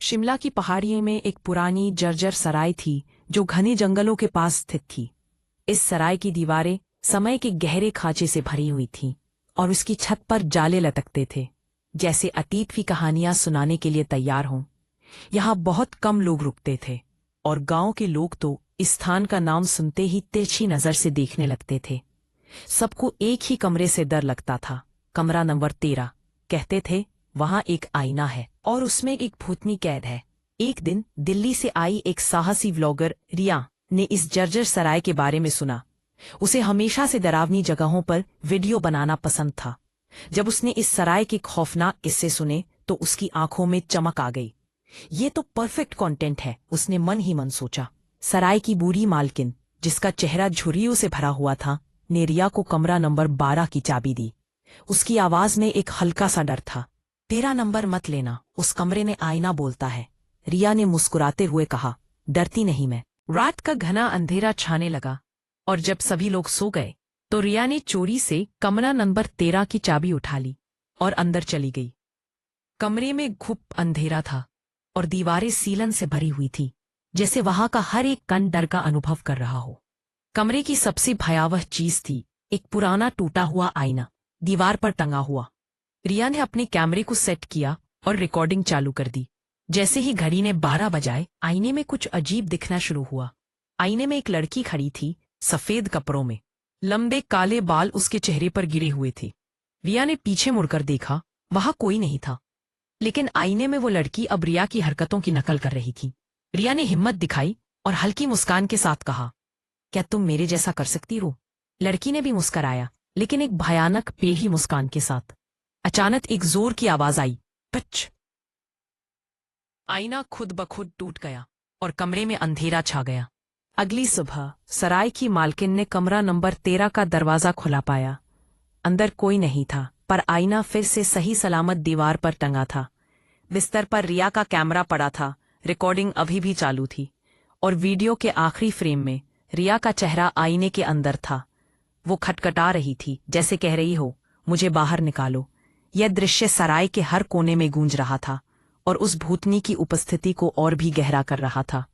शिमला की पहाड़ियों में एक पुरानी जर्जर सराय थी जो घने जंगलों के पास स्थित थी। इस सराय की दीवारें समय के गहरे खांचे से भरी हुई थीं और उसकी छत पर जाले लटकते थे, जैसे अतीत की कहानियां सुनाने के लिए तैयार हों। यहाँ बहुत कम लोग रुकते थे और गांव के लोग तो इस स्थान का नाम सुनते ही तिरछी नजर से देखने लगते थे। सबको एक ही कमरे से डर लगता था, कमरा नंबर 13। कहते थे वहां एक आईना है और उसमें एक भूतनी कैद है। एक दिन दिल्ली से आई एक साहसी व्लॉगर रिया ने इस जर्जर सराय के बारे में सुना। उसे हमेशा से डरावनी जगहों पर वीडियो बनाना पसंद था। जब उसने इस सराय के खौफनाक किस्से सुने तो उसकी आंखों में चमक आ गई। ये तो परफेक्ट कंटेंट है, उसने मन ही मन सोचा। सराय की बूढ़ी मालकिन, जिसका चेहरा झुर्रियों से भरा हुआ था, ने रिया को कमरा नंबर 12 की चाबी दी। उसकी आवाज में एक हल्का सा डर था। 13 नंबर मत लेना, उस कमरे में आईना बोलता है। रिया ने मुस्कुराते हुए कहा, डरती नहीं मैं। रात का घना अंधेरा छाने लगा और जब सभी लोग सो गए तो रिया ने चोरी से कमरा नंबर 13 की चाबी उठा ली और अंदर चली गई। कमरे में घुप अंधेरा था और दीवारें सीलन से भरी हुई थी, जैसे वहां का हर एक कण डर का अनुभव कर रहा हो। कमरे की सबसे भयावह चीज थी एक पुराना टूटा हुआ आईना, दीवार पर टंगा हुआ। रिया ने अपने कैमरे को सेट किया और रिकॉर्डिंग चालू कर दी। जैसे ही घड़ी ने 12 बजाए, आईने में कुछ अजीब दिखना शुरू हुआ। आईने में एक लड़की खड़ी थी, सफेद कपड़ों में, लंबे काले बाल उसके चेहरे पर गिरे हुए थे। रिया ने पीछे मुड़कर देखा, वहां कोई नहीं था, लेकिन आईने में वो लड़की अब रिया की हरकतों की नकल कर रही थी। रिया ने हिम्मत दिखाई और हल्की मुस्कान के साथ कहा, क्या तुम मेरे जैसा कर सकती हो? लड़की ने भी मुस्कराया, लेकिन एक भयानक पेढ़ी मुस्कान के साथ। अचानक एक जोर की आवाज आई, पच। आईना खुद ब खुद टूट गया और कमरे में अंधेरा छा गया। अगली सुबह सराय की मालकिन ने कमरा नंबर 13 का दरवाजा खुला पाया। अंदर कोई नहीं था, पर आईना फिर से सही सलामत दीवार पर टंगा था। बिस्तर पर रिया का कैमरा पड़ा था, रिकॉर्डिंग अभी भी चालू थी और वीडियो के आखिरी फ्रेम में रिया का चेहरा आईने के अंदर था। वो खटखटा रही थी, जैसे कह रही हो, मुझे बाहर निकालो। यह दृश्य सराय के हर कोने में गूंज रहा था और उस भूतनी की उपस्थिति को और भी गहरा कर रहा था।